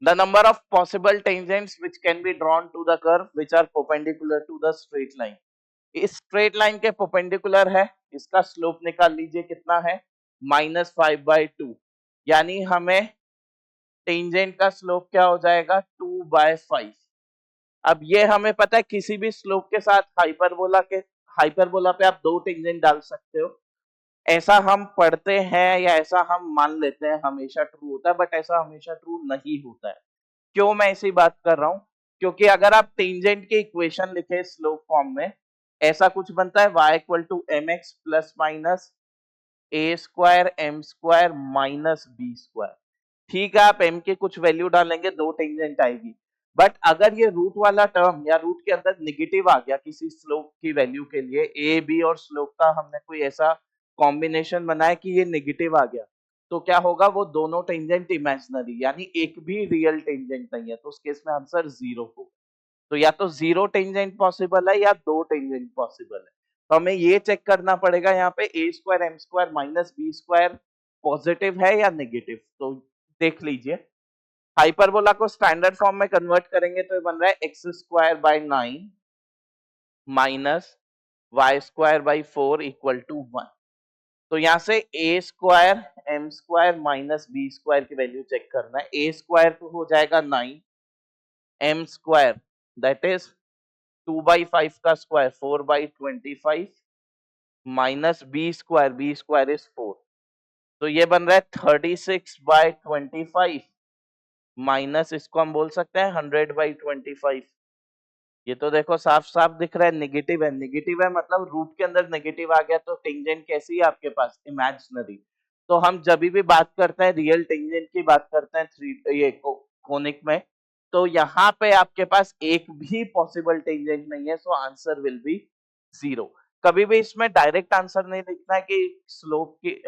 The number of possible tangents which can be drawn to the curve which are perpendicular to the straight line. इस straight line के perpendicular है, इसका slope निकाल लीजिए कितना है, -5/2। यानी हमें टेंजेंट का स्लोप क्या हो जाएगा, 2/5। अब ये हमें पता है किसी भी स्लोप के साथ हाइपरबोला पे आप दो टेंजेंट डाल सकते हो। ऐसा हम पढ़ते हैं या ऐसा हम मान लेते हैं हमेशा ट्रू होता है, बट ऐसा हमेशा ट्रू नहीं होता है। क्यों मैं ऐसी बात कर रहा हूं, क्योंकि अगर आप टेंजेंट के इक्वेशन लिखे स्लोप फॉर्म में, ऐसा कुछ बनता है y equal to M X plus minus A square M square minus B square. ठीक है, आप m के कुछ वैल्यू डालेंगे, दो टेंजेंट आएगी। बट अगर ये रूट वाला टर्म या रूट के अंदर निगेटिव आ गया किसी स्लोप की वैल्यू के लिए, ए बी और स्लोप का हमने कोई ऐसा कॉम्बिनेशन बनाया कि ये निगेटिव आ गया, तो क्या होगा, वो दोनों टेंजेंट इमेजिनरी यानी एक भी रियल टेंजेंट नहीं है, तो उस केस में आंसर 0 होगा। तो या तो 0 टेंजेंट पॉसिबल है या दो टेंजेंट पॉसिबल है। तो हमें ये चेक करना पड़ेगा यहाँ पे A square M square minus B square positive है या नेगेटिव। तो देख लीजिए, हाइपरबोला को स्टैंडर्ड फॉर्म में कन्वर्ट करेंगे तो ये बन रहा है X square by 9 minus Y square by 4 equal to 1। तो यहां से A square M square minus B square की वैल्यू चेक करना है। ए स्क्वायर तो हो जाएगा 9, एम स्क्वायर दैट इज 2/5 का square 4/25 minus B square is 4। तो ये बन रहा है 36/25 माइनस इसको हम बोल सकते हैं 100/25। ये तो देखो साफ साफ दिख रहा है नेगेटिव है, नेगेटिव है मतलब रूट के अंदर नेगेटिव आ गया, तो टेंजेंट कैसी है आपके पास, इमेजिनरी। तो हम जब भी बात करते हैं रियल टेंजेंट की बात करते हैं ये कोनिक में, तो यहाँ पे आपके पास एक भी पॉसिबल टेंजेंट नहीं है, सो आंसर विल बी 0। कभी भी इसमें डायरेक्ट आंसर नहीं लिखना है कि स्लोप की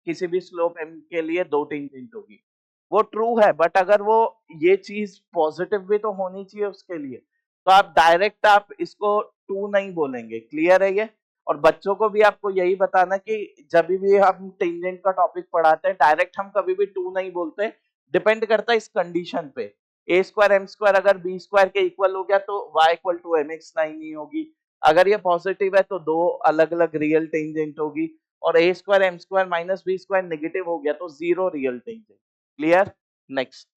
किसी भी स्लोप एम के लिए दो टेंजेंट होगी, वो ट्रू है, बट अगर वो ये चीज पॉजिटिव भी तो होनी चाहिए उसके लिए। तो आप डायरेक्ट आप इसको टू नहीं बोलेंगे, क्लियर है ये। और बच्चों को भी आपको यही बताना कि जब भी हम टेंजेंट का टॉपिक पढ़ाते हैं डायरेक्ट हम कभी भी टू नहीं बोलते, डिपेंड करता है इस कंडीशन पे। ए स्क्वायर एम स्क्वायर अगर बी स्क्वायर के इक्वल हो गया तो y equal to M X नहीं होगी। अगर ये पॉजिटिव है तो दो अलग अलग रियल टेंजेंट होगी, और A square M square minus B square negative हो गया तो 0 रियल टेंजेंट। क्लियर। नेक्स्ट।